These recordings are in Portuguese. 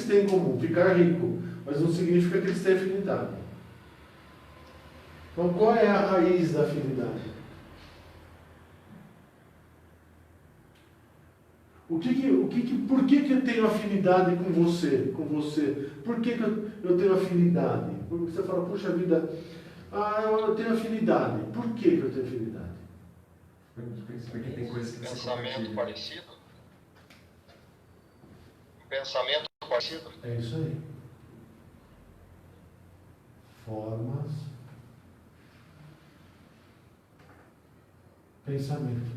têm em comum? Ficar rico, mas não significa que eles têm afinidade. Então, qual é a raiz da afinidade? Por que eu tenho afinidade com você? Por que eu tenho afinidade? Porque você fala, puxa vida, eu tenho afinidade. Por que eu tenho afinidade? Porque tem coisas que pensamento parecido? Pensamento parecido? É isso aí. Formas. Pensamento.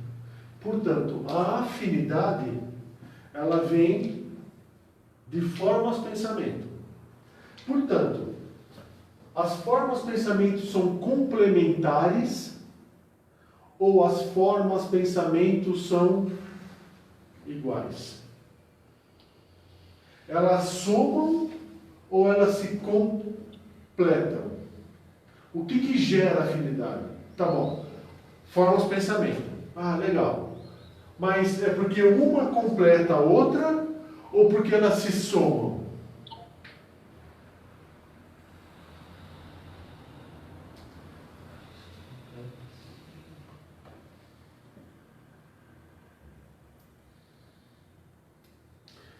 Portanto, a afinidade, ela vem de formas pensamento. Portanto, as formas pensamento são complementares ou as formas pensamento são iguais? Elas somam ou elas se completam? O que gera afinidade? Tá bom. Formas pensamento. Legal. Mas é porque uma completa a outra ou porque elas se somam?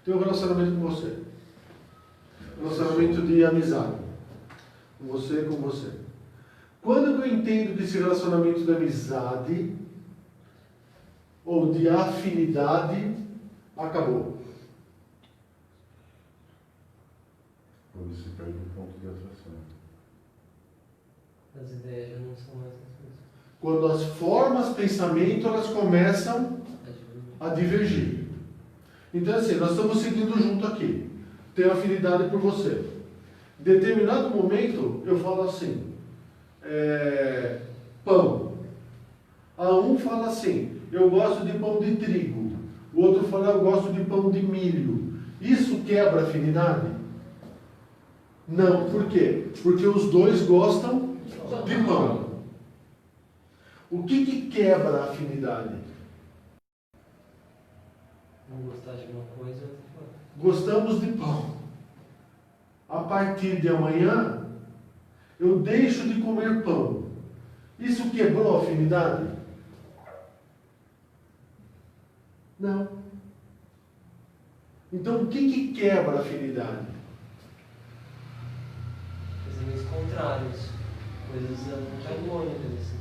Tem um relacionamento com você. Relacionamento de amizade. Com você. Quando eu entendo que esse relacionamento de amizade ou de afinidade acabou? Quando se perde o ponto de atração. As ideias já não são mais as mesmas. Quando as formas pensamento elas começam a divergir. Então assim, nós estamos seguindo junto aqui. Tenho afinidade por você. Em determinado momento eu falo assim, pão. Um fala assim, eu gosto de pão de trigo. O outro fala, eu gosto de pão de milho. Isso quebra a afinidade? Não, por quê? Porque os dois gostam de pão. O que quebra a afinidade? Um gostar de uma coisa e outro de outra. Gostamos de pão. A partir de amanhã, eu deixo de comer pão. Isso quebrou a afinidade? Não. Então, o que quebra a afinidade? Pensamentos contrários. Coisas antagônicas, assim,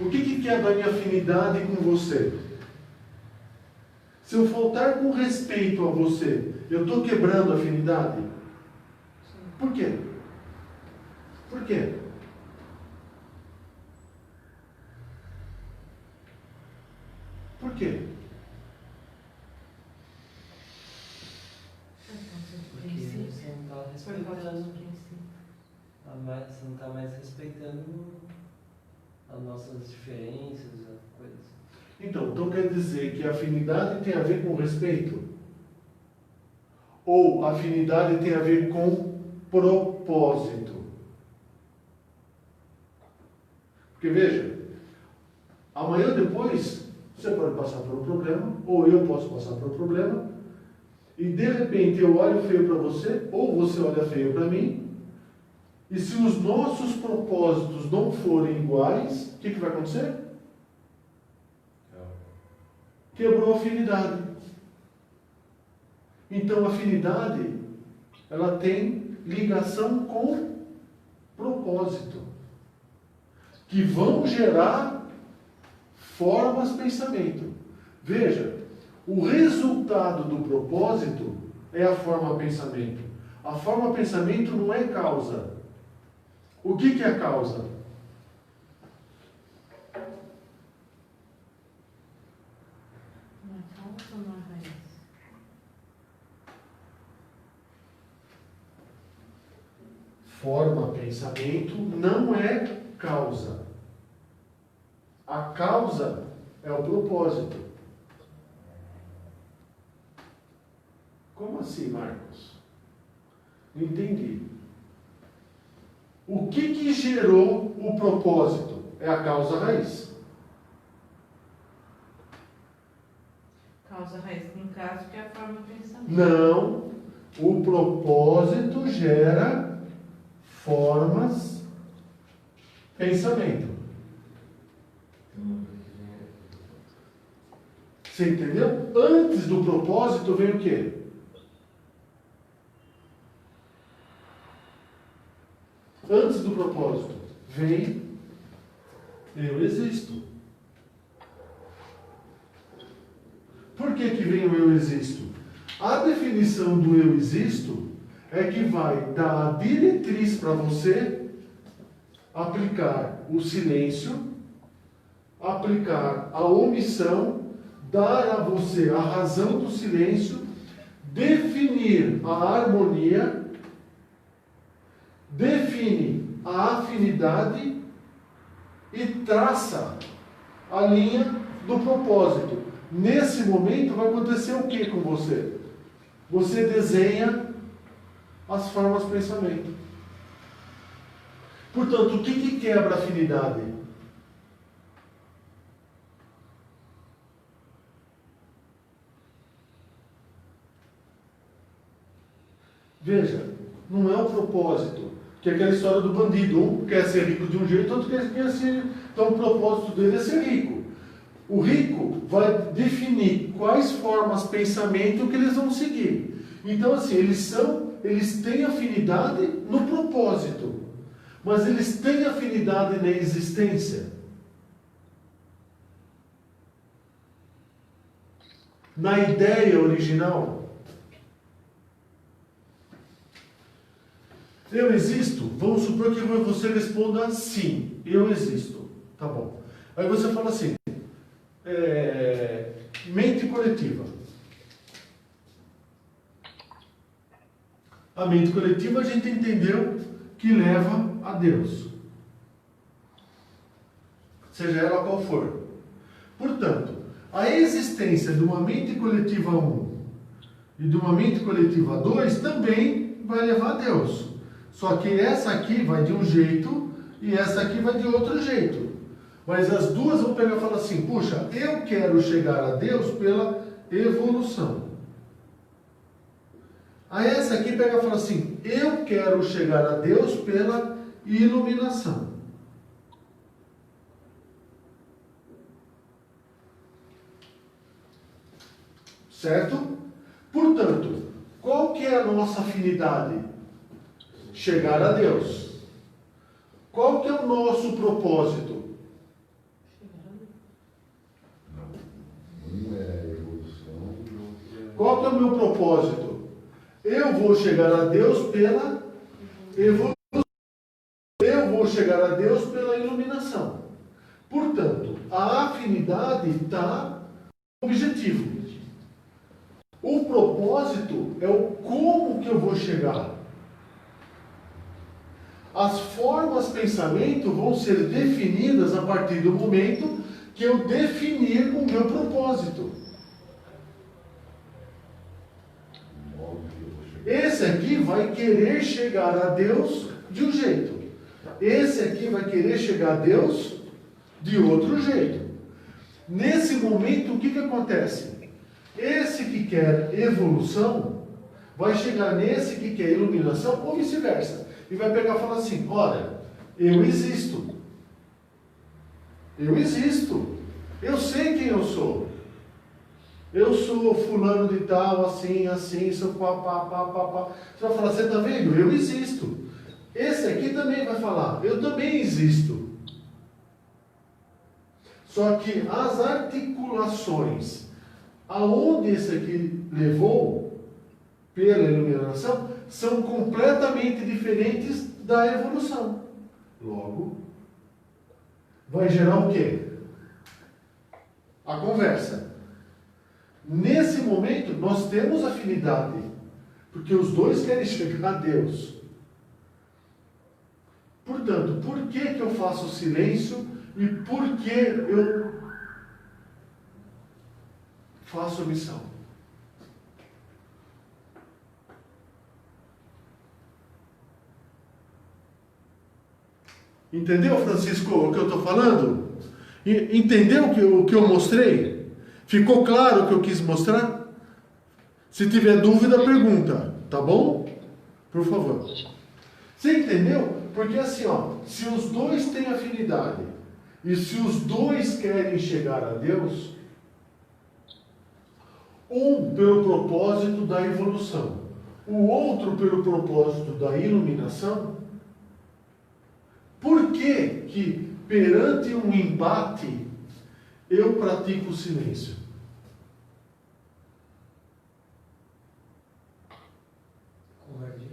O que quebra a minha afinidade com você? Se eu faltar com respeito a você, eu estou quebrando a afinidade? Por quê? Por quê? Por quê? Porque você não está respeitando. Você não está mais respeitando as nossas diferenças, coisas. Então quer dizer que a afinidade tem a ver com respeito? Ou a afinidade tem a ver com propósito? Porque veja, amanhã ou depois você pode passar por um problema, ou eu posso passar por um problema, e de repente eu olho feio para você, ou você olha feio para mim, e se os nossos propósitos não forem iguais, o que vai acontecer? Quebrou a afinidade. Então a afinidade, ela tem ligação com propósito, que vão gerar formas pensamento. Veja, o resultado do propósito é a forma pensamento. A forma pensamento não é causa. O que é a causa? Não é causa ou não é raiz? Forma pensamento não é causa. A causa é o propósito. Como assim, Marcos? Não entendi. O que gerou o propósito? É a causa raiz. Causa raiz, não caso, que é a forma de pensamento. Não. O propósito gera formas, pensamento. Você entendeu? Antes do propósito vem o quê? Antes do propósito vem eu existo. Por que vem o eu existo? A definição do eu existo é que vai dar a diretriz para você aplicar o silêncio, aplicar a omissão, dar a você a razão do silêncio, definir a harmonia, define a afinidade e traça a linha do propósito. Nesse momento vai acontecer o que com você? Você desenha as formas de pensamento. Portanto, o que quebra a afinidade? Veja, não é o propósito, que é aquela história do bandido. Um quer ser rico de um jeito, outro quer ser... Então o propósito dele é ser rico. O rico vai definir quais formas de pensamento que eles vão seguir. Então assim, eles têm afinidade no propósito, mas eles têm afinidade na existência. Na ideia original. Eu existo? Vamos supor que você responda sim, eu existo. Tá bom. Aí você fala assim, mente coletiva. A mente coletiva a gente entendeu que leva a Deus. Seja ela qual for. Portanto, a existência de uma mente coletiva 1 e de uma mente coletiva 2 também vai levar a Deus. Só que essa aqui vai de um jeito e essa aqui vai de outro jeito. Mas as duas vão pegar e falar assim, puxa, eu quero chegar a Deus pela evolução. Aí essa aqui pega e fala assim, eu quero chegar a Deus pela iluminação. Certo? Portanto, qual que é a nossa afinidade? Chegar a Deus. Qual que é o nosso propósito? Um é evolução. Qual que é o meu propósito? Eu vou chegar a Deus pela evolução. Eu vou chegar a Deus pela iluminação. Portanto, a afinidade está no objetivo. O propósito é o como que eu vou chegar. As formas de pensamento vão ser definidas a partir do momento que eu definir o meu propósito. Esse aqui vai querer chegar a Deus de um jeito. Esse aqui vai querer chegar a Deus de outro jeito. Nesse momento, o que acontece? Esse que quer evolução vai chegar nesse que quer iluminação ou vice-versa. E vai pegar e falar assim, olha, eu existo. Eu existo. Eu sei quem eu sou. Eu sou fulano de tal, assim, assim, sou pá. Você vai falar, você está vendo? Eu existo. Esse aqui também vai falar, eu também existo. Só que as articulações, aonde esse aqui levou, pela iluminação, são completamente diferentes da evolução. Logo, vai gerar o quê? A conversa. Nesse momento, nós temos afinidade, porque os dois querem chegar a Deus. Portanto, por que eu faço silêncio e por que eu faço omissão? Entendeu, Francisco, o que eu estou falando? Entendeu o que eu mostrei? Ficou claro o que eu quis mostrar? Se tiver dúvida, pergunta, tá bom? Por favor. Você entendeu? Porque assim, ó, se os dois têm afinidade e se os dois querem chegar a Deus, um pelo propósito da evolução, o outro pelo propósito da iluminação, por que perante um embate eu pratico o silêncio? Covardia.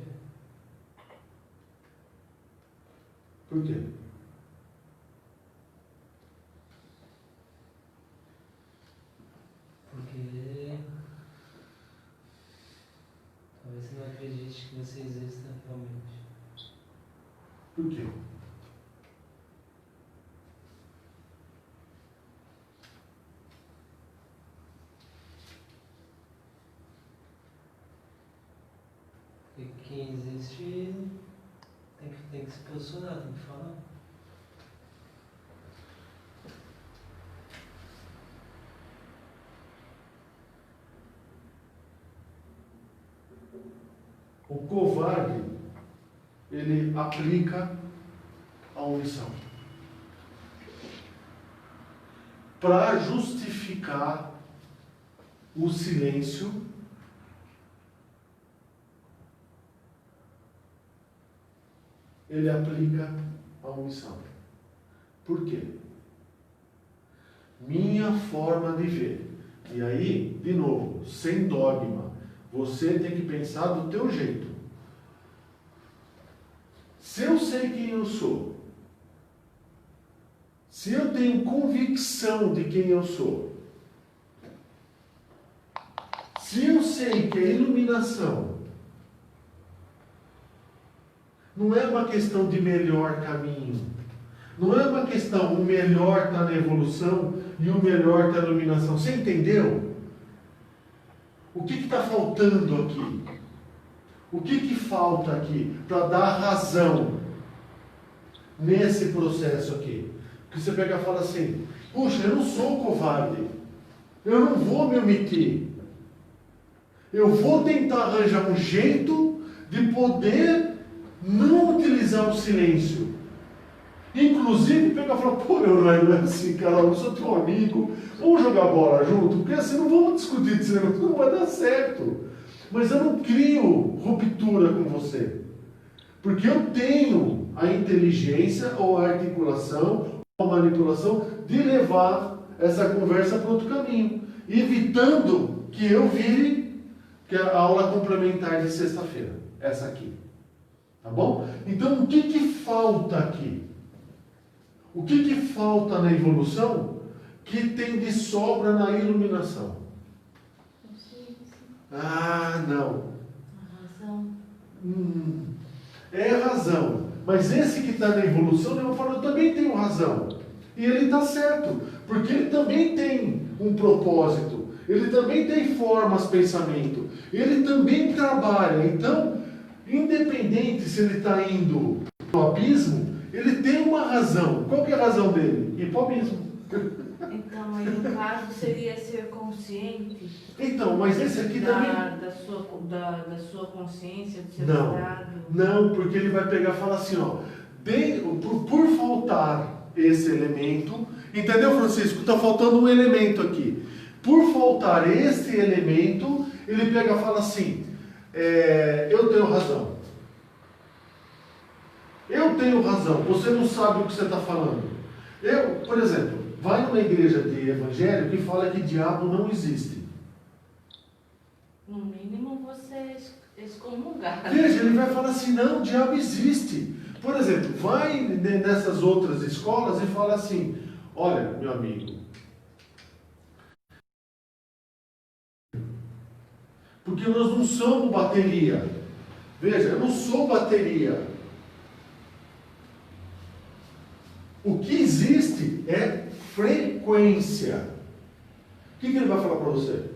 Por quê? Porque talvez você não acredite que você exista realmente. Por quê? Porque quem existe tem que se posicionar, tem que falar. O covarde, ele aplica a omissão para justificar o silêncio. Ele aplica a omissão. Por quê? Minha forma de ver. E aí, de novo, sem dogma, você tem que pensar do teu jeito. Se eu sei quem eu sou, se eu tenho convicção de quem eu sou, se eu sei que a iluminação não é uma questão de melhor caminho, não é uma questão, o melhor está na evolução e o melhor está na iluminação. Você entendeu? O que está faltando aqui? O que falta aqui para dar razão nesse processo aqui? Porque você pega e fala assim, puxa, eu não sou covarde, eu não vou me omitir, eu vou tentar arranjar um jeito de poder não utilizar o silêncio. Inclusive, pega e fala, pô, não é assim, cara, eu sou teu amigo, vamos jogar bola junto, porque assim não vamos discutir de silêncio, não vai dar certo. Mas eu não crio ruptura com você, porque eu tenho a inteligência ou a articulação ou a manipulação de levar essa conversa para outro caminho, evitando que eu vire que é a aula complementar de sexta-feira, essa aqui. Tá bom? Então, o que falta aqui? O que falta na evolução que tem de sobra na iluminação? Ah, não. A razão. É razão. Mas esse que está na evolução, eu falo, eu também tenho razão. E ele está certo. Porque ele também tem um propósito. Ele também tem formas, pensamento. Ele também trabalha. Então, independente se ele está indo no abismo, ele tem uma razão. Qual que é a razão dele? Ir para o abismo. Então, aí no caso seria ser consciente. Então, mas esse aqui também... Da sua consciência, do seu Não, estado. não, porque ele vai pegar e falar assim, ó, por faltar esse elemento, entendeu, Francisco? Está faltando um elemento aqui. Por faltar esse elemento, ele pega e fala assim, eu tenho razão. Eu tenho razão, você não sabe o que você está falando. Por exemplo, vai numa igreja de evangelho que fala que diabo não existe. No mínimo você excomungar. Veja, ele vai falar assim, não, o diabo existe. Por exemplo, vai nessas outras escolas e fala assim, olha, meu amigo, porque nós não somos bateria. Veja, eu não sou bateria. O que existe é frequência. O que ele vai falar para você?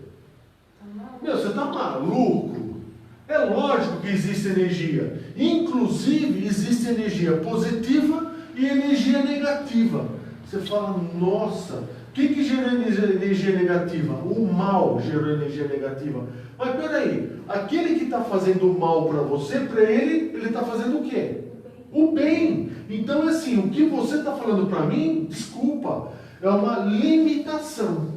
Meu, você está maluco? É lógico que existe energia. Inclusive, existe energia positiva e energia negativa. Você fala, nossa, que gerou energia negativa? O mal gerou energia negativa. Mas peraí, aquele que está fazendo o mal para você, para ele está fazendo o quê? O bem. Então, assim, o que você está falando para mim, desculpa, é uma limitação.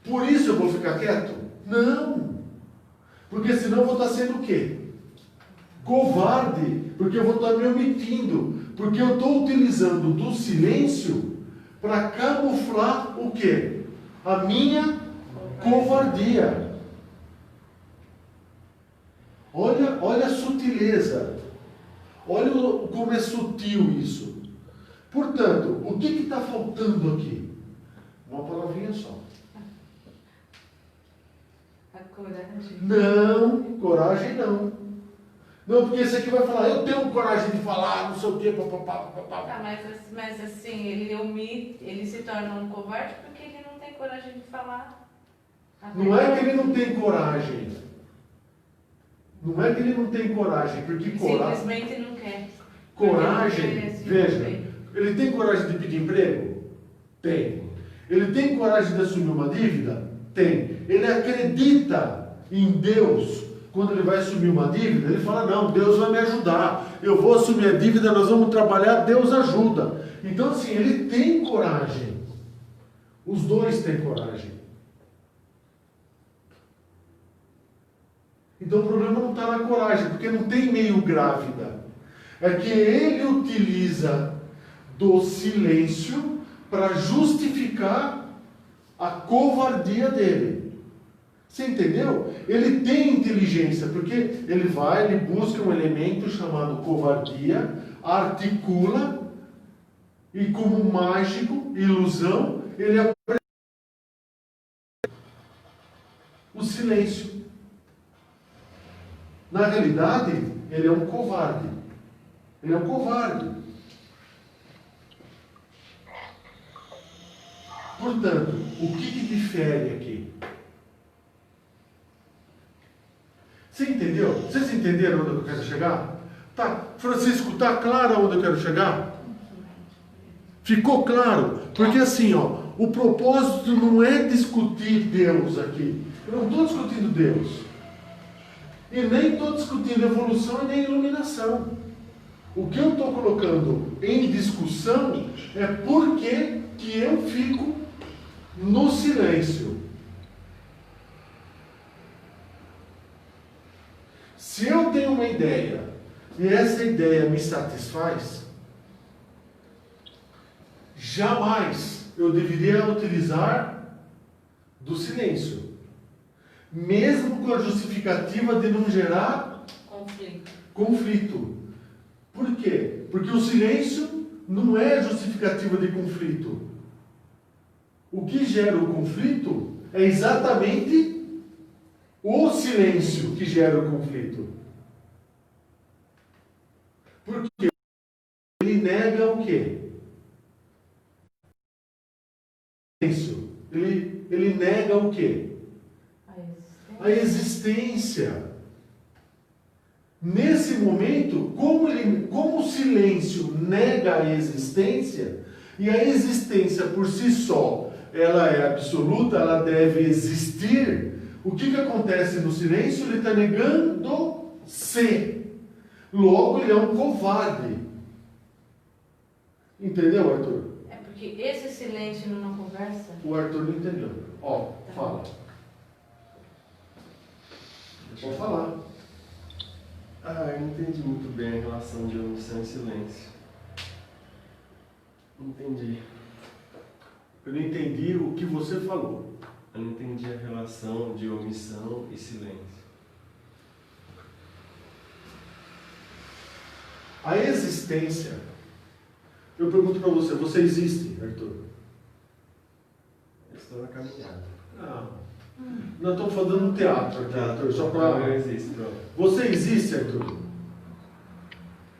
Por isso eu vou ficar quieto? Não. Porque senão eu vou estar sendo o quê? Covarde. Porque eu vou estar me omitindo. Porque eu estou utilizando do silêncio para camuflar o quê? A minha covardia. Olha a sutileza. Olha como é sutil isso. Portanto, o que está faltando aqui? Uma palavrinha só. A coragem. Não, coragem não. Não, porque esse aqui vai falar, eu tenho coragem de falar, não sei o quê, papapá. Tá, mas assim, ele se torna um covarde porque ele não tem coragem de falar. Não é que ele não tem coragem. Não é que ele não tem coragem, porque coragem. Simplesmente não quer. Coragem, Porque veja, ele tem coragem de pedir emprego? Tem. Ele tem coragem de assumir uma dívida? Tem. Ele acredita em Deus. Quando ele vai assumir uma dívida, ele fala, não, Deus vai me ajudar. Eu vou assumir a dívida, nós vamos trabalhar, Deus ajuda. Então, assim, ele tem coragem. Os dois têm coragem. Então o problema não está na coragem, porque não tem meio grávida. É que ele utiliza do silêncio para justificar a covardia dele. Você entendeu? Ele tem inteligência, porque ele busca um elemento chamado covardia, articula, e como mágico, ilusão, ele aprende o silêncio. Na realidade, ele é um covarde. Ele é um covarde. Portanto, o que difere aqui? Você entendeu? Vocês entenderam onde eu quero chegar? Tá, Francisco, está claro onde eu quero chegar? Ficou claro? Porque assim, ó, o propósito não é discutir Deus aqui. Eu não estou discutindo Deus. E nem estou discutindo evolução e nem iluminação. O que eu estou colocando em discussão é por que eu fico no silêncio. Se eu tenho uma ideia e essa ideia me satisfaz, jamais eu deveria utilizar do silêncio. Mesmo com a justificativa de não gerar conflito. Por quê? Porque o silêncio não é justificativa de conflito. O que gera o conflito é exatamente o silêncio que gera o conflito. Porque ele nega o quê? Ele nega o quê? A existência. Nesse momento, como o silêncio nega a existência, e a existência por si só, ela é absoluta, ela deve existir, o que acontece no silêncio? Ele está negando-se. Logo, ele é um covarde. Entendeu, Arthur? É porque esse silêncio numa conversa... O Arthur não entendeu. Ó, fala. Pode falar. Eu não entendi muito bem a relação de omissão e silêncio. Não entendi. Eu não entendi o que você falou. Eu não entendi a relação de omissão e silêncio. A existência... Eu pergunto para você, você existe, Arthur? Eu estou na caminhada. Não. Nós estamos fazendo um teatro aqui, Arthur, só para... Eu existo, pronto. Você existe, Arthur?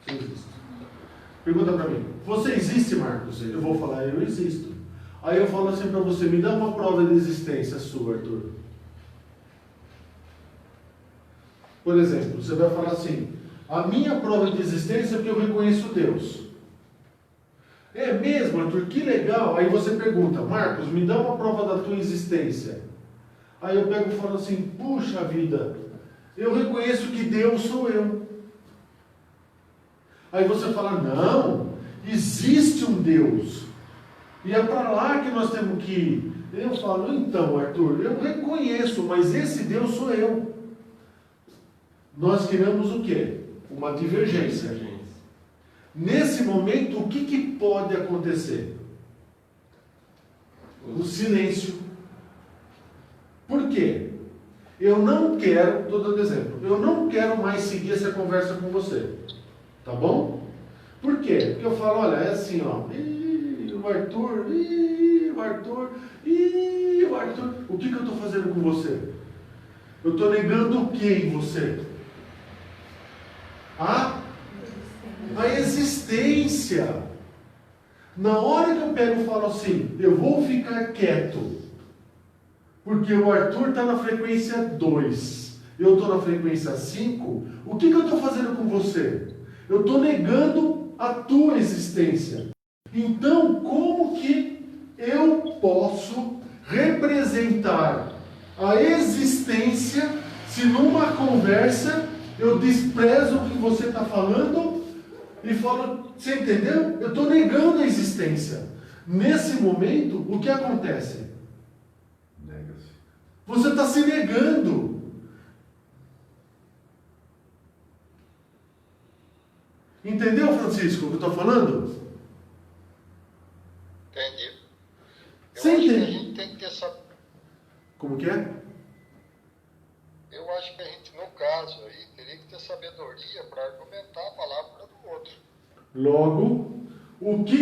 Você existe. Pergunta para mim. Você existe, Marcos? Eu vou falar, eu existo. Aí eu falo assim para você, me dá uma prova de existência sua, Arthur. Por exemplo, você vai falar assim, a minha prova de existência é porque eu reconheço Deus. É mesmo, Arthur? Que legal. Aí você pergunta, Marcos, me dá uma prova da tua existência. Aí eu pego e falo assim, puxa vida, eu reconheço que Deus sou eu. Aí você fala, não, existe um Deus. E é para lá que nós temos que ir. Eu falo, então, Arthur, eu reconheço, mas esse Deus sou eu. Nós criamos o quê? Uma divergência. Nesse momento, o que pode acontecer? O silêncio. Por quê? Eu não quero, estou dando exemplo, eu não quero mais seguir essa conversa com você. Tá bom? Por quê? Porque eu falo, olha, é assim, ó. O Arthur. O que eu estou fazendo com você? Eu estou negando o que em você? A existência. Na hora que eu pego e falo assim, eu vou ficar quieto, porque o Arthur está na frequência 2, eu estou na frequência 5, o que eu estou fazendo com você? Eu estou negando a tua existência. Então, como que eu posso representar a existência se numa conversa eu desprezo o que você está falando e falo, você entendeu? Eu estou negando a existência. Nesse momento, o que acontece? Nega-se. Você está se negando. Entendeu, Francisco, o que eu estou falando? Entendi. Eu Você acho que a entende? gente tem que ter essa. Como que é? Eu acho que a gente, no caso aí, teria que ter sabedoria para argumentar a palavra do outro. Logo, o que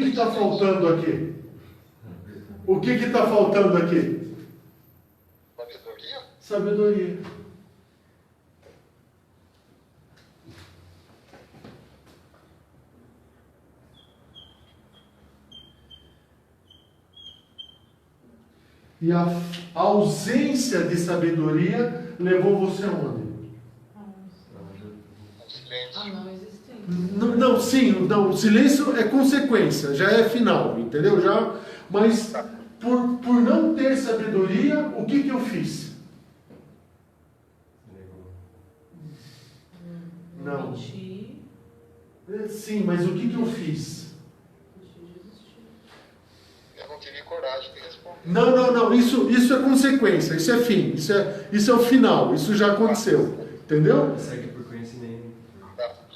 está faltando aqui? O que está faltando aqui? Sabedoria? Sabedoria. E a ausência de sabedoria levou você aonde? Um silêncio. Não existente. Não, sim, não, o silêncio é consequência, já é final, entendeu? Mas por não ter sabedoria, o que eu fiz? Não. Mentir. Sim, mas o que eu fiz? Eu não tive coragem de responder. Não, isso é consequência, isso é fim, isso é o final, isso já aconteceu, entendeu? Segue por conhecimento.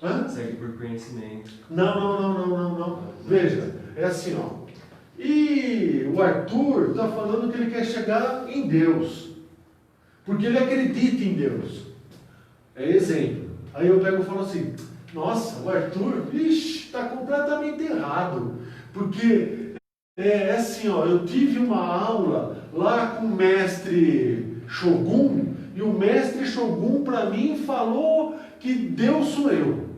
Hã? Segue por conhecimento. Não. Veja, é assim, ó. E o Arthur está falando que ele quer chegar em Deus, porque ele acredita em Deus. É exemplo. Aí eu pego e falo assim, nossa, o Arthur, está completamente errado, porque é assim, ó, eu tive uma aula lá com o mestre Shogun, e o mestre Shogun para mim falou que Deus sou eu.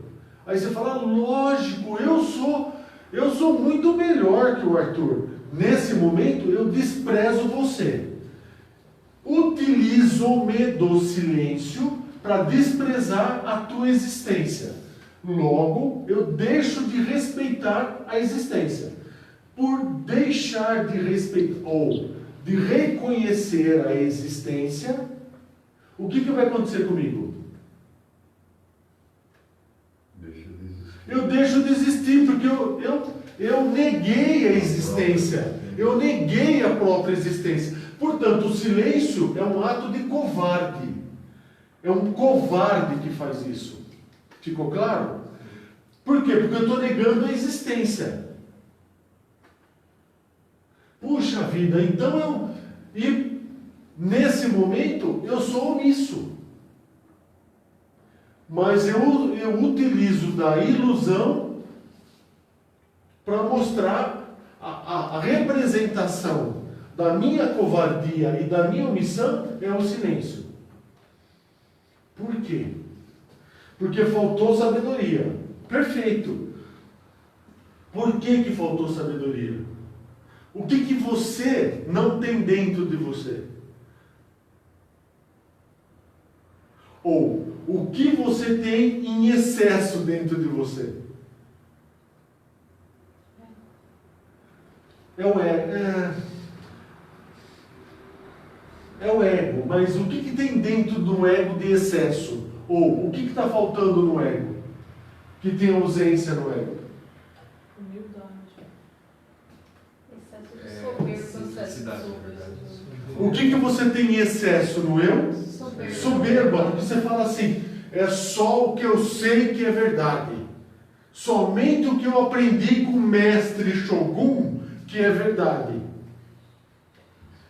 Aí você fala, lógico, eu sou muito melhor que o Arthur. Nesse momento eu desprezo você. Utilizo-me do silêncio para desprezar a tua existência. Logo, eu deixo de respeitar a existência. Por deixar de respeitar ou de reconhecer a existência, o que vai acontecer comigo? Eu deixo de existir, porque eu neguei a existência, eu neguei a própria existência. Portanto, o silêncio é um ato de covarde. É um covarde que faz isso. Ficou claro? Por quê? Porque eu estou negando a existência. Puxa vida, então e nesse momento eu sou omisso. Mas eu utilizo da ilusão para mostrar a representação da minha covardia e da minha omissão é o silêncio. Por quê? Porque faltou sabedoria. Perfeito. Por que faltou sabedoria? O que você não tem dentro de você? Ou o que você tem em excesso dentro de você? É o ego. É o ego, mas o que tem dentro do ego de excesso? Ou o que está faltando no ego? Que tem ausência no ego? Humildade. É, Excesso de simplicidade, na verdade. O que você tem em excesso no eu? Soberba. Soberba, porque você fala assim, é só o que eu sei que é verdade. Somente o que eu aprendi com o mestre Shogun que é verdade.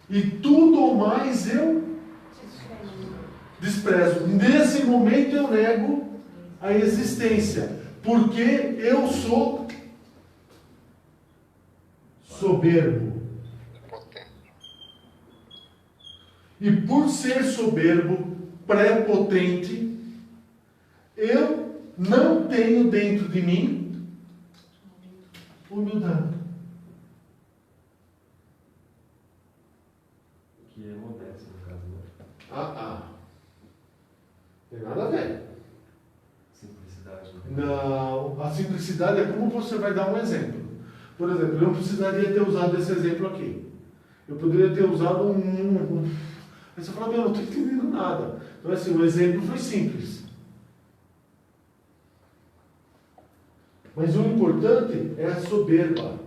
E tudo mais eu desprezo. Nesse momento eu nego a existência, porque eu sou soberbo. Potente. E por ser soberbo, prepotente, eu não tenho dentro de mim humildade. Que é modesto, no caso, né? Tem nada a ver. Simplicidade. Não, a simplicidade é como você vai dar um exemplo. Por exemplo, eu não precisaria ter usado esse exemplo aqui. Eu poderia ter usado Aí você fala, eu não estou entendendo nada. Então, assim, o exemplo foi simples. Mas o importante é a soberba.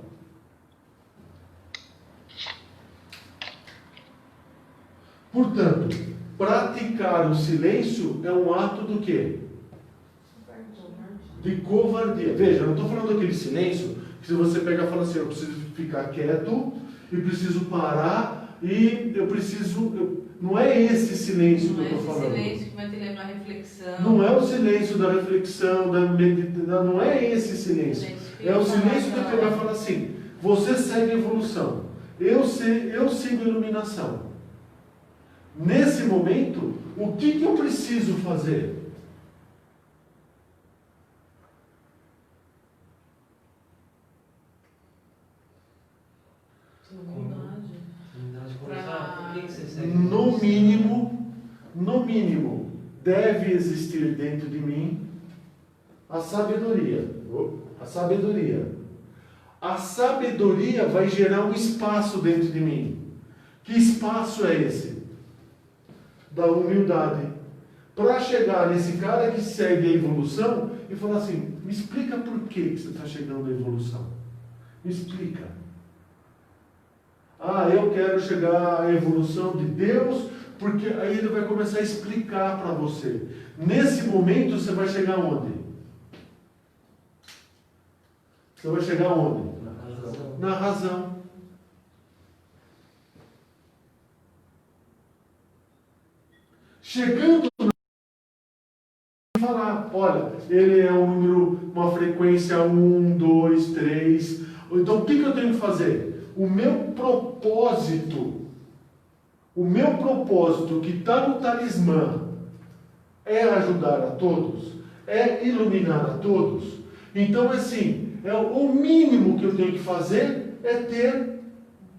Portanto, praticar o silêncio é um ato do quê? De covardia. Veja, eu não estou falando daquele silêncio que se você pega e fala assim, eu preciso ficar quieto e preciso parar e eu preciso... Não é esse silêncio que eu estou falando. Não é esse silêncio que vai te levar à reflexão. Não é o silêncio da reflexão, da meditação, não é esse silêncio. É o silêncio que eu pegar e falar assim, você segue a evolução, eu sigo a iluminação. Nesse momento, o que eu preciso fazer? Por que você segue? No mínimo, deve existir dentro de mim a sabedoria. A sabedoria. A sabedoria vai gerar um espaço dentro de mim. Que espaço é esse? Da humildade. Para chegar nesse cara que segue a evolução e falar assim, me explica por que você está chegando à evolução. Me explica. Eu quero chegar à evolução de Deus, porque aí ele vai começar a explicar para você. Nesse momento você vai chegar onde? Você vai chegar onde? Na razão. Chegando na falar, olha, ele é um número, uma frequência 1, 2, 3. Então o que eu tenho que fazer? O meu propósito que está no talismã é ajudar a todos, é iluminar a todos. Então, assim, o mínimo que eu tenho que fazer é ter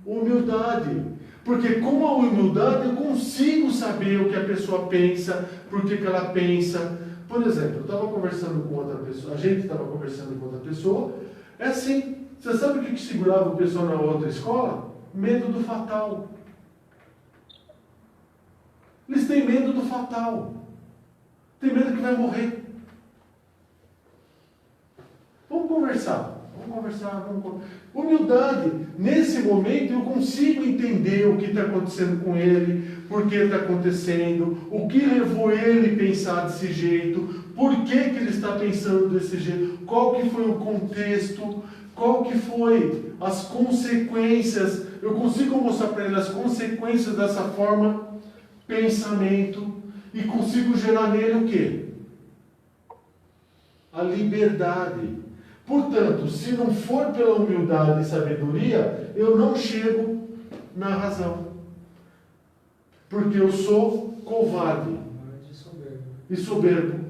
humildade. Porque com a humildade eu consigo saber o que a pessoa pensa, por que ela pensa. Por exemplo, eu estava conversando com outra pessoa, a gente estava conversando com outra pessoa, é assim. Você sabe o que segurava o pessoal na outra escola? Medo do fatal. Eles têm medo do fatal. Tem medo que vai morrer. Vamos conversar. Humildade. Nesse momento eu consigo entender o que está acontecendo com ele, por que está acontecendo, o que levou ele a pensar desse jeito, por que ele está pensando desse jeito, qual que foi o contexto, qual que foi as consequências. Eu consigo mostrar para ele as consequências dessa forma, pensamento, e consigo gerar nele o quê? A liberdade. Portanto, se não for pela humildade e sabedoria, eu não chego na razão. Porque eu sou covarde e soberbo.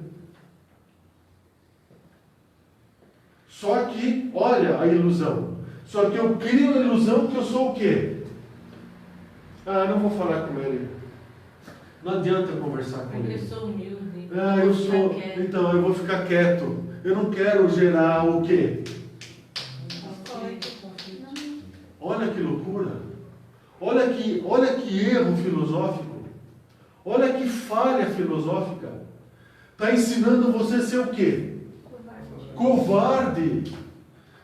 Só que, olha a ilusão. Só que eu crio a ilusão que eu sou o quê? Não vou falar com ele. Não adianta conversar com ele. Porque eu sou humilde. Eu sou. Então, eu vou ficar quieto. Eu não quero gerar o quê? Olha olha que loucura. Olha que erro filosófico. Olha que falha filosófica. Está ensinando você a ser o quê? Covarde.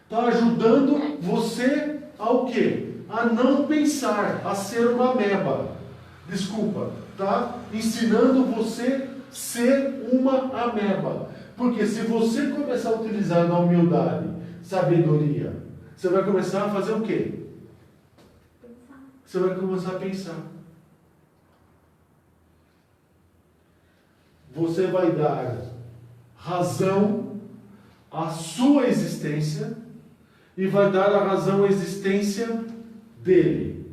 Está ajudando você ao quê? A não pensar, a ser uma ameba. Desculpa, está ensinando você a ser uma ameba. Porque se você começar a utilizar na humildade, sabedoria, você vai começar a fazer o quê? Você vai começar a pensar. Você vai dar razão à sua existência e vai dar a razão à existência dele.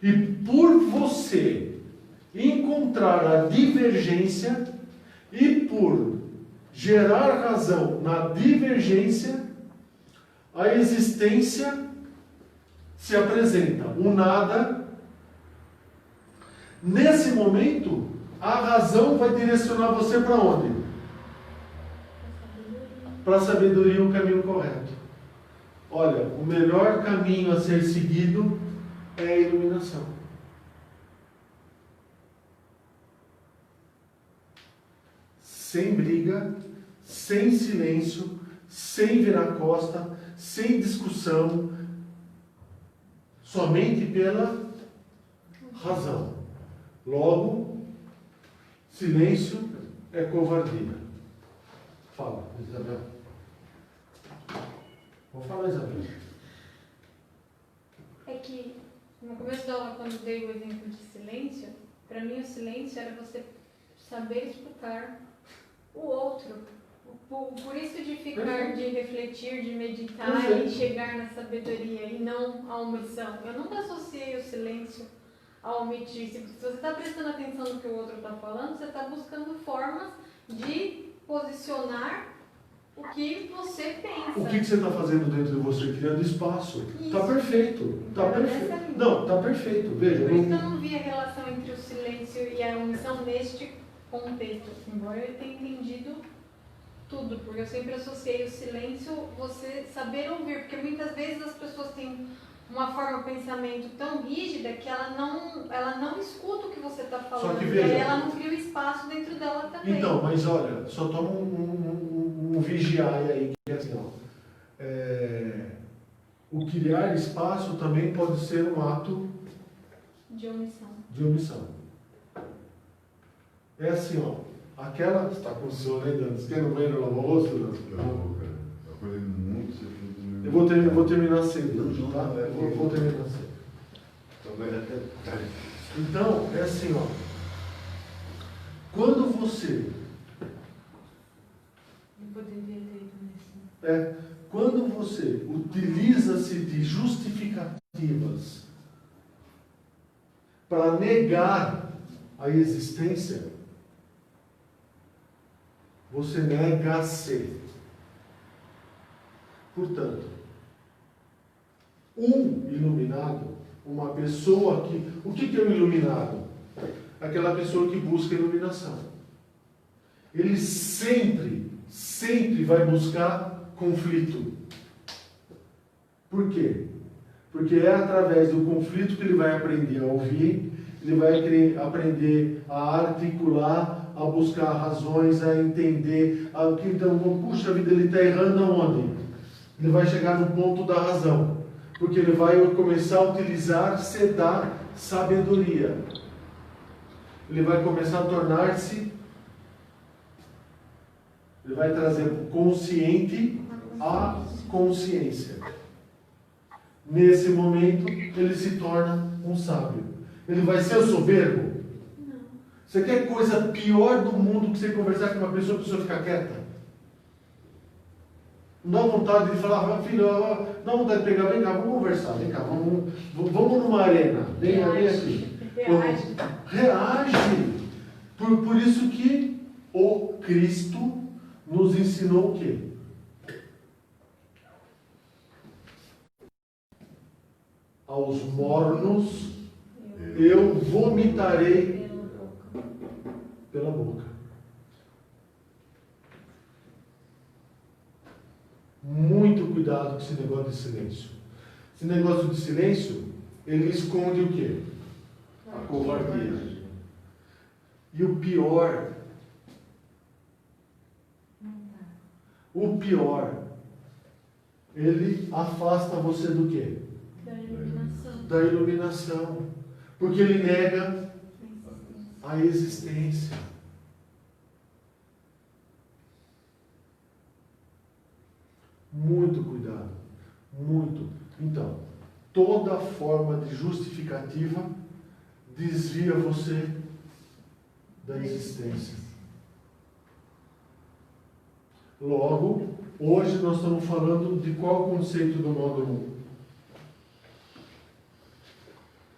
E por você encontrar a divergência e por gerar razão na divergência, a existência se apresenta. O nada. Nesse momento, a razão vai direcionar você para onde? Para a sabedoria, o caminho correto. Olha, o melhor caminho a ser seguido é a iluminação. Sem briga, sem silêncio, sem virar costa, sem discussão, somente pela razão. Logo, silêncio é covardia. Fala, Isabel. Vou falar, Isabel. É que no começo da aula, quando eu dei o exemplo de silêncio, para mim o silêncio era você saber escutar o outro. Por isso de ficar, de refletir, de meditar e chegar na sabedoria e não à omissão. Eu nunca associei o silêncio a omitir. Se você está prestando atenção no que o outro está falando, você está buscando formas de posicionar o que você pensa. O que você está fazendo dentro de você? Criando espaço. Está perfeito. Tá perfeito. Não, está perfeito. Veja. Por isso que eu não vi a relação entre o silêncio e a omissão neste contexto. Embora eu tenha entendido tudo, porque eu sempre associei o silêncio, você saber ouvir, porque muitas vezes as pessoas têm uma forma de pensamento tão rígida que ela não escuta o que você está falando. Só que veja, e aí ela não cria o espaço dentro dela também. Então, mas olha, só toma um vigiar aí, que é assim, ó. O criar espaço também pode ser um ato de omissão. de omissão. É assim, ó. Aquela. Você está com sono ainda? Você quer no banheiro lavar o rosto? Não, cara. Eu acordei muito cedo. Eu vou terminar cedo hoje, tá? Vou terminar cedo. Então, é assim, ó. Quando você. Eu poderia ter ido nesse. Quando você utiliza-se de justificativas para negar a existência, você nega-se. Portanto, um iluminado, uma pessoa que... O que é um iluminado? Aquela pessoa que busca iluminação. Ele sempre vai buscar conflito. Por quê? Porque é através do conflito que ele vai aprender a ouvir, ele vai aprender a articular, a buscar razões, a entender. Então, puxa vida, ele está errando aonde? Ele vai chegar no ponto da razão. Porque ele vai começar a utilizar-se da sabedoria. Ele vai começar a tornar-se... Ele vai trazer o consciente à consciência. Nesse momento, ele se torna um sábio. Ele vai ser soberbo? Não. Você quer coisa pior do mundo que você conversar com uma pessoa e a pessoa ficar quieta? Não dá vontade de falar, filho, dá vontade de pegar, vem cá, vamos conversar, vem cá, vamos numa arena, vem aqui. Reage. Por isso que o Cristo nos ensinou o quê? Aos mornos eu vomitarei pela boca. Muito cuidado com esse negócio de silêncio. Esse negócio de silêncio ele esconde o quê? A covardia. E o pior, ele afasta você do quê? Da iluminação. Da iluminação. Porque ele nega a existência. Muito cuidado. Muito. Então, toda forma de justificativa desvia você da existência. Logo, hoje nós estamos falando de qual conceito do módulo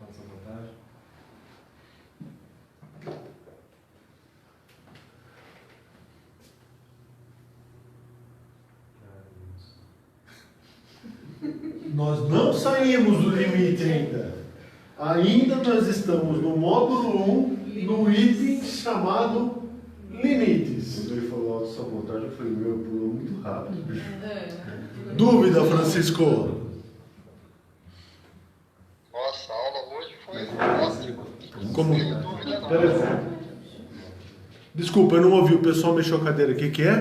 1? Autossabotagem. Nós não saímos do limite ainda. Ainda nós estamos no módulo 1, no item chamado limites. Quando ele falou autossabotagem, eu falei, meu, pulou muito rápido, bicho. Dúvida, Francisco? Nossa, a aula hoje foi ótima. Como? Sem dúvida não. Telefone. Desculpa, eu não ouvi. O pessoal mexeu a cadeira. O que é?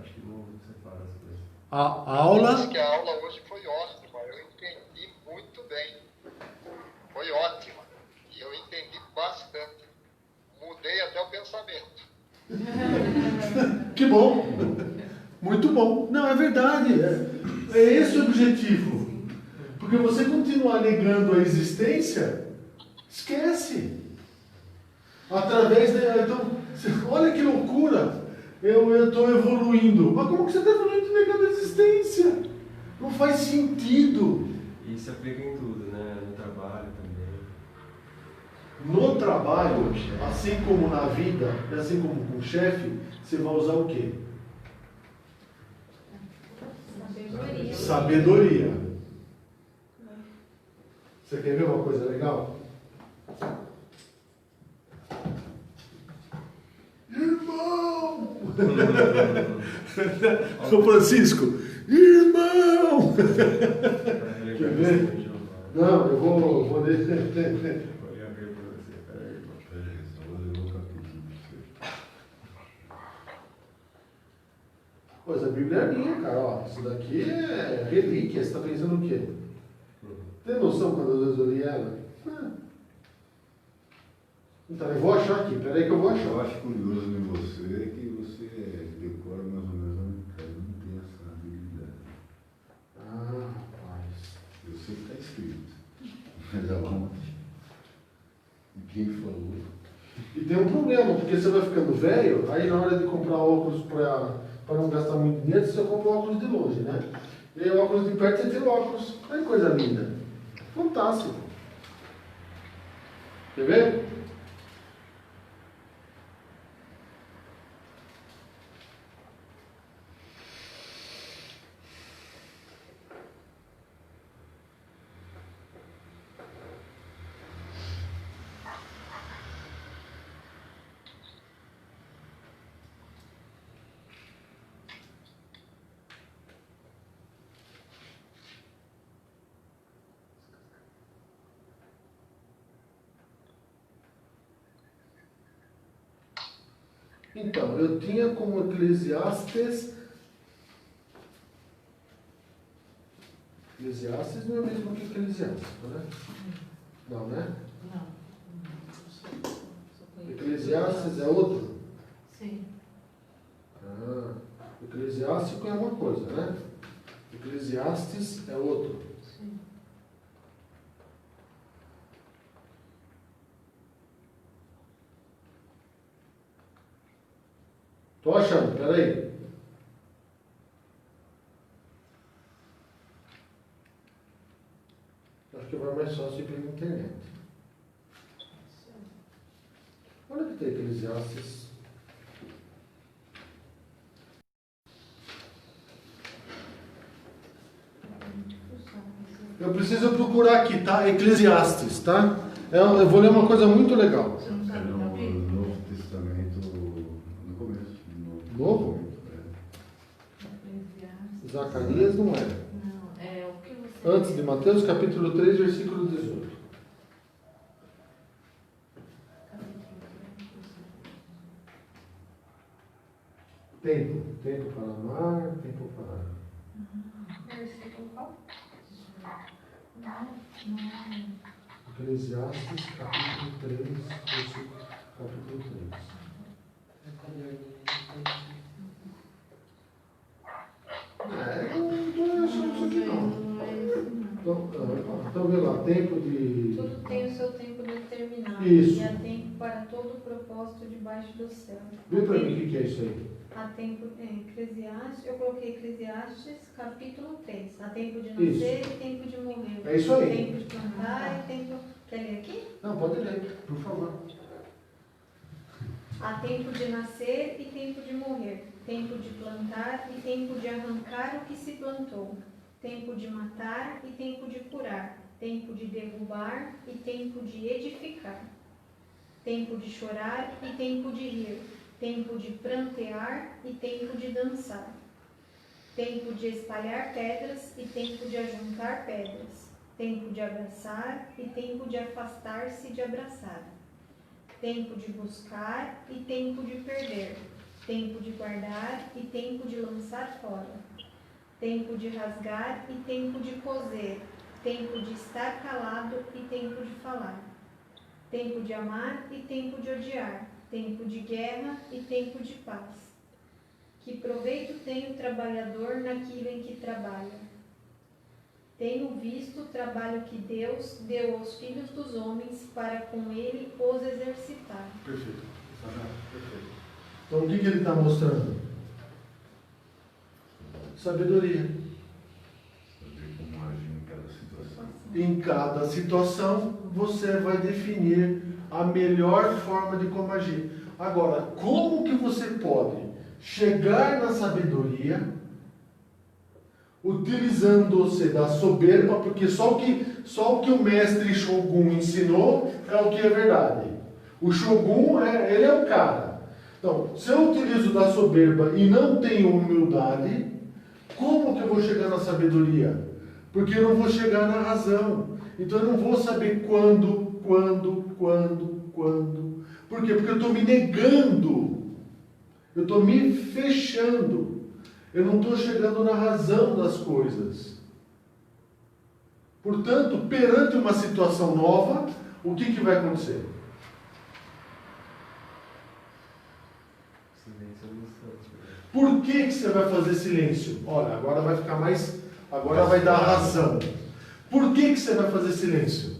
Acho que não separa as coisas. A Acho aula? que a aula hoje foi ótima. Eu entendi muito bem. Foi ótima. E eu entendi bastante. Mudei até o pensamento. Que bom. Muito bom. Não, é verdade. É esse o objetivo. Porque você continuar negando a existência, esquece. Através da... Então, olha que loucura. Eu estou evoluindo. Mas como que você está evoluindo negando a existência? Não faz sentido. E isso se aplica em tudo, né? No trabalho também. No trabalho, assim como na vida, assim como com o chefe, você vai usar o quê? Sabedoria. Sabedoria. Você quer ver uma coisa legal? Irmão! São Francisco, irmão! Quer ver? Não, eu vou deixar. Pode abrir para você, peraí, irmão. Peraí, só vou ler um capítulo pra você. Pois a Bíblia é minha, cara. Ó, isso daqui é relíquia. Você está pensando o quê? Tem noção quando eu li ela? Então, eu vou achar aqui. Peraí que eu vou Eu achar. acho curioso em você que você decora mais ou menos a metade, não tem essa habilidade. Ah, rapaz. Eu sei que está escrito, mas aonde? E quem falou? E tem um problema, porque você vai ficando velho, aí na hora de comprar óculos para não gastar muito dinheiro, você compra óculos de longe, né? E aí óculos de perto você tira óculos. Olha que coisa linda. Fantástico. Quer ver? Então, eu tinha como Eclesiastes. Eclesiastes não é o mesmo que Eclesiástico, né? Não, né? Não. Eclesiastes é outro? Sim. Ah, Eclesiástico é uma coisa, né? Eclesiastes é outro. Sim. Tô achando, peraí. Acho que vai mais fácil ir pela internet. Olha que tem Eclesiastes. Eu preciso procurar aqui, tá? Eclesiastes, tá? Eu vou ler uma coisa muito legal. Você não É sabe o no capítulo? Novo Testamento, no começo. Novo? Eclesiastes. Zacarias não é. Não, é o que você. Antes de Mateus, capítulo 3, versículo 18. Tempo. Tempo para amar, tempo para... Versículo qual? Eclesiastes, capítulo 3, versículo capítulo 3. Não é só isso aqui não. Então vê lá, tempo de... Tudo tem o seu tempo determinado. Isso. E há tempo para todo o propósito debaixo do céu. Vê para mim o que é isso aí. Há tempo em Eclesiastes, eu coloquei Eclesiastes capítulo 3. Há tempo de nascer e tempo de morrer. É isso aí. Tempo de plantar e tempo... Quer ler aqui? Não, pode ler, por favor. Há tempo de nascer e tempo de morrer. Tempo de plantar e tempo de arrancar o que se plantou. Tempo de matar e tempo de curar. Tempo de derrubar e tempo de edificar. Tempo de chorar e tempo de rir. Tempo de prantear e tempo de dançar. Tempo de espalhar pedras e tempo de ajuntar pedras. Tempo de abraçar e tempo de afastar-se de abraçar. Tempo de buscar e tempo de perder. Tempo de guardar e tempo de lançar fora. Tempo de rasgar e tempo de coser. Tempo de estar calado e tempo de falar. Tempo de amar e tempo de odiar. Tempo de guerra e tempo de paz. Que proveito tem o trabalhador naquilo em que trabalha? Tenho visto o trabalho que Deus deu aos filhos dos homens para com ele os exercitar. Perfeito. Então o que ele está mostrando? Sabedoria. Saber como agir em cada situação. Em cada situação, você vai definir a melhor forma de como agir. Agora, como que você pode chegar na sabedoria utilizando-se da soberba, porque só o que o mestre Shogun ensinou é o que é verdade. O Shogun, ele é o cara. Então, se eu utilizo da soberba e não tenho humildade, como que eu vou chegar na sabedoria? Porque eu não vou chegar na razão. Então eu não vou saber quando. Por quê? Porque eu estou me negando. Eu estou me fechando. Eu não estou chegando na razão das coisas. Portanto, perante uma situação nova, o que vai acontecer? Por que você vai fazer silêncio? Olha, agora vai ficar mais... Agora vai dar razão. Por que você vai fazer silêncio?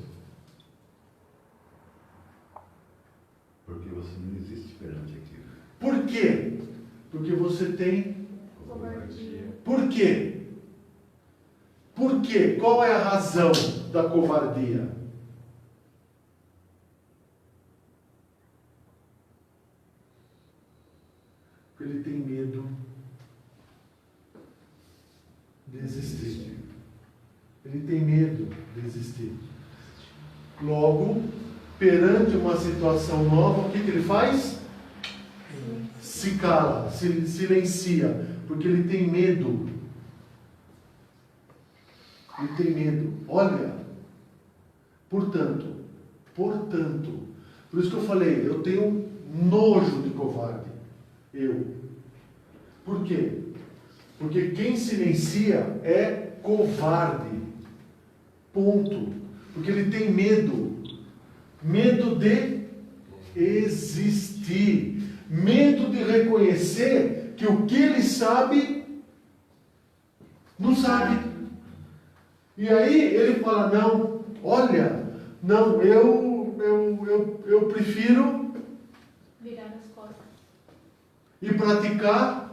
Porque você não existe perante aquilo. Por quê? Porque você tem... Covardia. Por quê? Por quê? Qual é a razão da covardia? Porque ele tem medo de existir. Ele tem medo de existir. Logo, perante uma situação nova, o que ele faz? Se cala, se silencia, porque ele tem medo. Ele tem medo. Olha, portanto, por isso que eu falei, eu tenho nojo de covarde. Por quê? Porque quem silencia é covarde. Ponto. Porque ele tem medo. Medo de existir. Medo de reconhecer que o que ele sabe, não sabe. E aí ele fala, não, olha, não, eu prefiro Virar as costas. e praticar.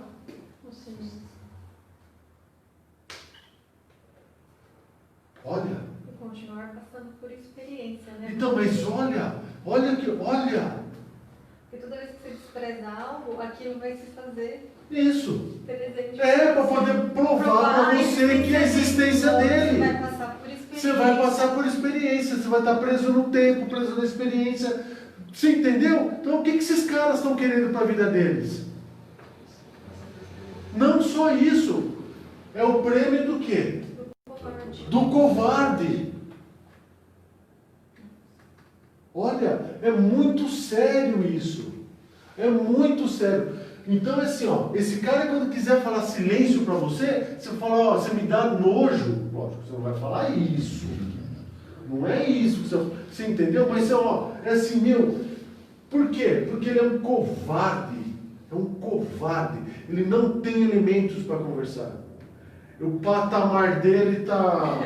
O silêncio. Olha. E continuar passando por experiência, né? Então, mas olha. Porque toda vez que você despreza algo, aquilo vai se fazer Isso. presente. É para poder provar para você que a existência dele. Você vai passar por experiência. Você vai passar por experiência, você vai estar preso no tempo, preso na experiência. Você entendeu? Então o que esses caras estão querendo para a vida deles? Não só isso. É o prêmio do quê? Do covarde. Olha, é muito sério isso. É muito sério. Então é assim, ó, esse cara quando quiser falar silêncio para você, você fala, ó, você me dá nojo. Lógico, você não vai falar isso. Não é isso que você entendeu? Mas ó, é assim, meu, por quê? Porque ele é um covarde. É um covarde. Ele não tem elementos para conversar. O patamar dele está...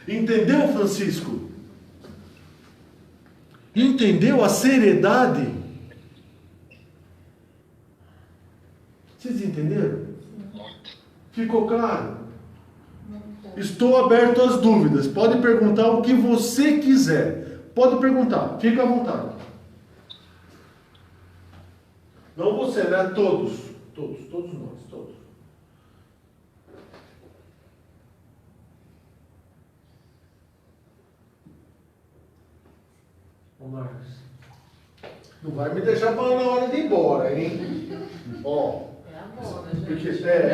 Entendeu, Francisco? Entendeu a seriedade? Vocês entenderam? Ficou claro? Estou aberto às dúvidas. Pode perguntar o que você quiser. Pode perguntar. Fica à vontade. Não você, né? Todos nós, todos. Ô Marcos. Não vai me deixar para na hora de ir embora, hein? Ó. É agora, gente. Porque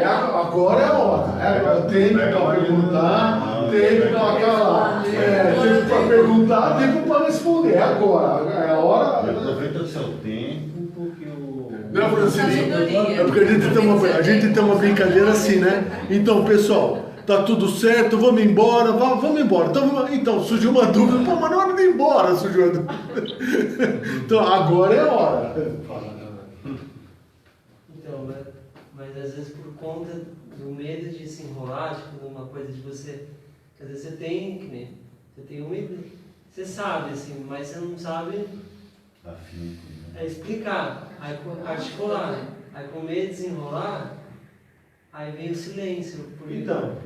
agora é a hora. Tem para perguntar, tem para calar. Tem para perguntar, tem para responder. É agora. É a hora. Aproveita o seu tempo, porque o. Não, Francisco, Sabedoria. é porque a gente tem uma brincadeira assim, né? Então, pessoal, tá tudo certo, vamos embora, vamos embora. Então, surgiu uma dúvida, pô, mas na hora de ir embora surgiu a dúvida. Então, agora é a hora. Então, mas às vezes por conta do medo de se enrolar, tipo, uma coisa de você. Quer dizer, você tem uma ideia, você sabe, assim, mas você não sabe explicar, aí articular. Aí com medo de se enrolar, aí vem o silêncio. Então,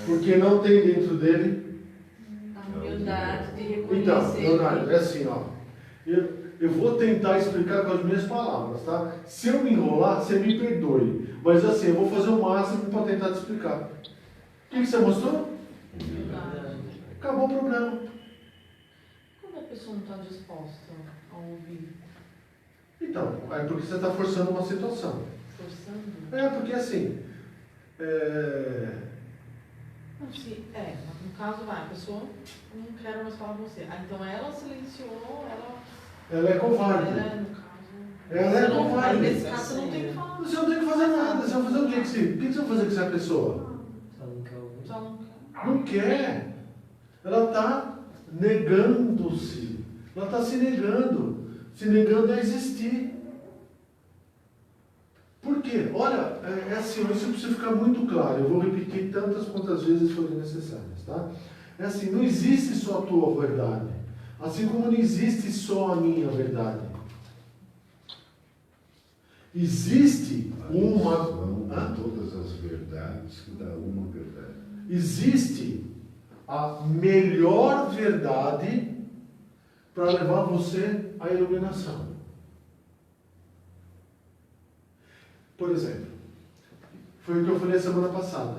porque não tem dentro dele. A humildade de reconhecer. Então, Leonardo, é assim, ó. Eu vou tentar explicar com as minhas palavras, tá? Se eu me enrolar, você me perdoe. Mas assim, eu vou fazer o máximo para tentar te explicar. O que você mostrou? Acabou o problema. Quando a pessoa não está disposta a ouvir, Então, é porque você está forçando uma situação. forçando? É, porque assim. Não, se, no caso, a pessoa não quer mais falar com você. Ah, então ela silenciou, Ela é covarde. no caso. Ela é Você não- covarde. Aí nesse caso você não tem que falar. Você não tem que fazer nada. Você vai fazer o que? O que você vai fazer com essa pessoa? Só não quer ouvir. Só não quer. Não quer. Ela está negando-se. Ela está se negando a existir. Por quê? Olha, é assim, isso precisa ficar muito claro. Eu vou repetir tantas quantas vezes forem necessárias, tá? É assim, não existe só a tua verdade. Assim como não existe só a minha verdade. Existe uma... Todas as verdades que dá uma verdade. Existe a melhor verdade para levar você à iluminação. Por exemplo, foi o que eu falei semana passada.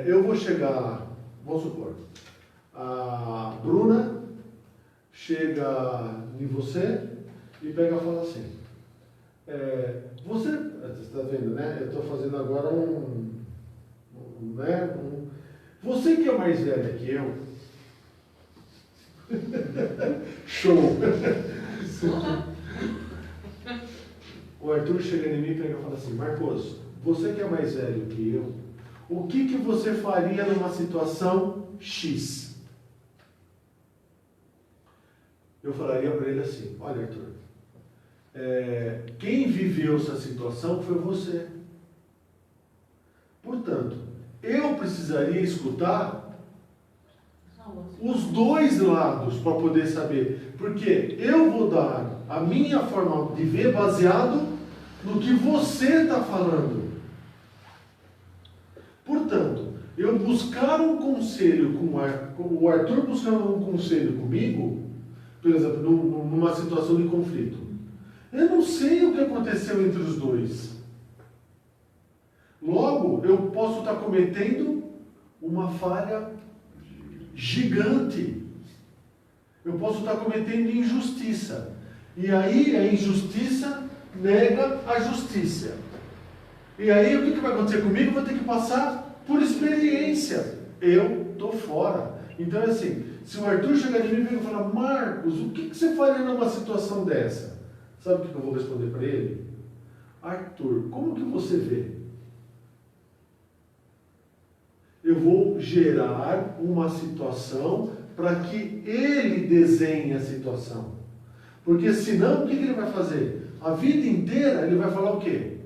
Eu vou chegar, vamos supor, a Bruna chega em você e pega e fala assim, você está vendo, né? Eu estou fazendo agora você que é mais velha que eu, show! O Arthur chega em mim e pega e fala assim, Marcos, você que é mais velho que eu, o que você faria numa situação X? Eu falaria para ele assim, olha Arthur, quem viveu essa situação foi você. Portanto, eu precisaria escutar os dois lados para poder saber, porque eu vou dar a minha forma de ver baseado no que você está falando. Portanto, eu buscar um conselho com o Arthur buscando um conselho comigo, por exemplo, numa situação de conflito, eu não sei o que aconteceu entre os dois. Logo, eu posso estar cometendo uma falha gigante. Eu posso estar cometendo injustiça. E aí a injustiça nega a justiça. E aí o que vai acontecer comigo? Eu vou ter que passar por experiência. Eu estou fora. Então é assim, se o Arthur chegar em mim e falar, Marcos, o que você faria numa situação dessa? Sabe o que eu vou responder para ele? Arthur, como que você vê? Eu vou gerar uma situação para que ele desenhe a situação. Porque senão, o que ele vai fazer? A vida inteira ele vai falar o quê?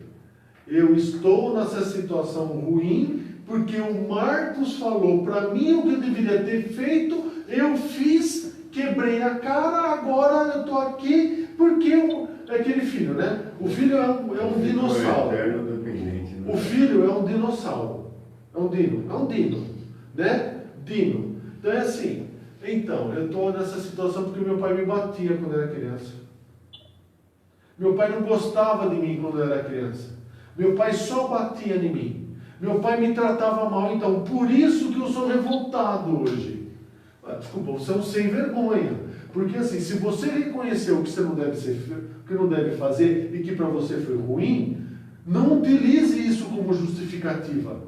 Eu estou nessa situação ruim porque o Marcos falou para mim o que eu deveria ter feito, eu fiz, quebrei a cara, agora eu estou aqui porque é aquele filho, né? O filho é um dinossauro. O filho é um dinossauro. É um dino, né? Dino. Então é assim, eu estou nessa situação porque meu pai me batia quando eu era criança. Meu pai não gostava de mim quando eu era criança. Meu pai só batia em mim. Meu pai me tratava mal, então por isso que eu sou revoltado hoje. Desculpa, você é um sem vergonha. Porque assim, se você reconheceu o que você não deve o que não deve fazer e que para você foi ruim, não utilize isso como justificativa.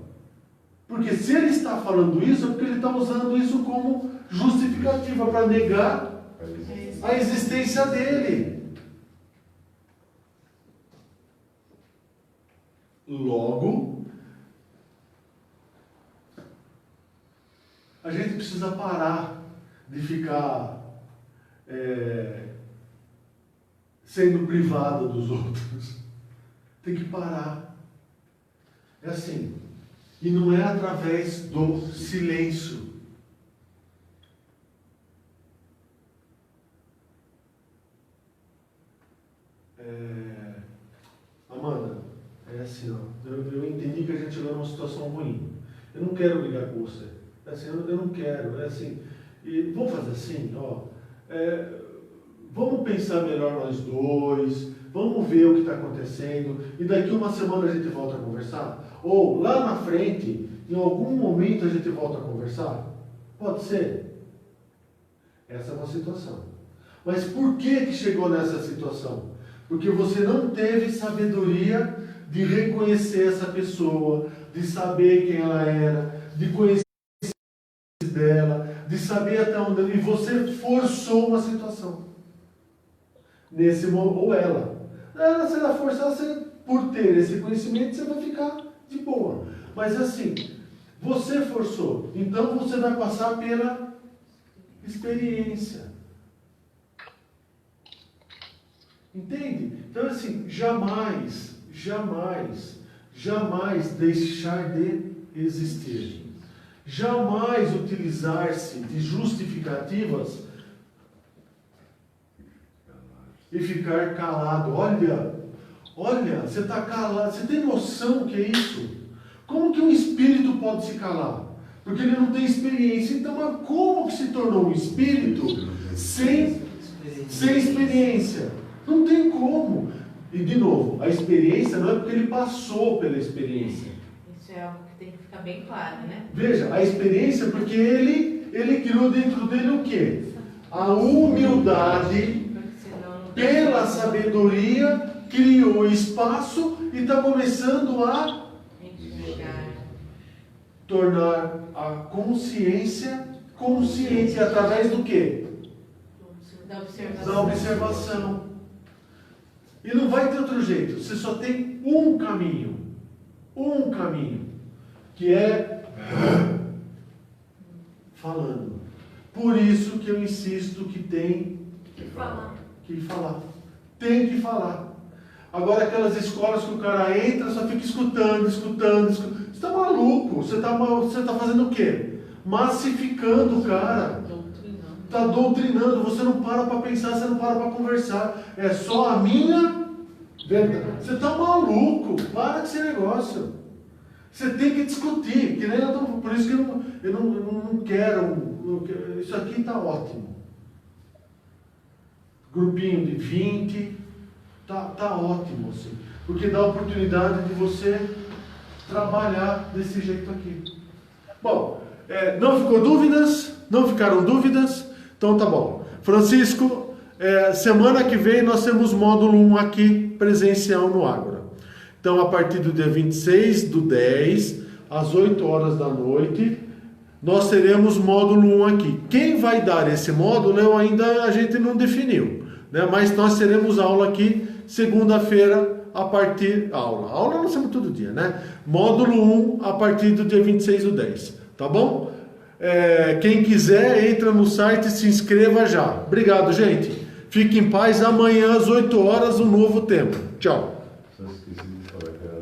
Porque se ele está falando isso, é porque ele está usando isso como justificativa para negar a existência dele. Logo, a gente precisa parar de ficar sendo privado dos outros. Tem que parar. É assim. E não é através do silêncio. Amanda, é assim, ó. Eu entendi que a gente chegou numa situação ruim. Eu não quero brigar com você. É assim, eu não quero. É assim. E vamos fazer assim, ó. Vamos pensar melhor nós dois. Vamos ver o que está acontecendo. E daqui uma semana a gente volta a conversar. Ou lá na frente, em algum momento a gente volta a conversar? Pode ser. Essa é uma situação. Mas por que chegou nessa situação? Porque você não teve sabedoria de reconhecer essa pessoa, de saber quem ela era, de conhecer dela, de saber até onde... E você forçou uma situação. Nesse momento, ou ela. Se ela forçar, você, por ter esse conhecimento, você vai ficar de boa. Mas assim, você forçou. Então você vai passar pela experiência. Entende? Então assim, jamais deixar de existir. Jamais utilizar-se de justificativas e ficar calado. Olha, você está calado. Você tem noção que é isso? Como que um espírito pode se calar? Porque ele não tem experiência. Então, mas como que se tornou um espírito sem experiência? Não tem como. E, de novo, a experiência não é porque ele passou pela experiência. Isso é algo que tem que ficar bem claro, né? Veja, a experiência é porque ele criou dentro dele o quê? A humildade, pela sabedoria, criou espaço e está começando a tornar a consciência consciente através do quê? Da observação. E não vai ter outro jeito. Você só tem um caminho. Um caminho. Que é falando. Por isso que eu insisto que tem que falar. Tem que falar. Agora aquelas escolas que o cara entra, só fica escutando. Você está maluco? Você está fazendo o quê? Massificando o cara. Está doutrinando. Você não para pensar, você não para conversar. É só a minha verdade. Você está maluco. Para com esse negócio. Você tem que discutir. Que nem por isso que eu não quero. Isso aqui está ótimo. Grupinho de 20. Tá ótimo, assim. Porque dá a oportunidade de você trabalhar desse jeito aqui. Bom, não ficou dúvidas? Não ficaram dúvidas? Então tá bom. Francisco, semana que vem nós temos módulo 1 aqui, presencial no Ágora. Então, a partir do dia 26/10, às 8 horas da noite, nós teremos módulo 1 aqui. Quem vai dar esse módulo a gente não definiu, né? Mas nós teremos aula aqui segunda-feira a partir... Aula nós temos todo dia, né? Módulo 1 a partir do dia 26/10, tá bom? Quem quiser, entra no site e se inscreva já. Obrigado, gente. Fique em paz. Amanhã às 8 horas, um novo tema. Tchau. Só esqueci de falar que era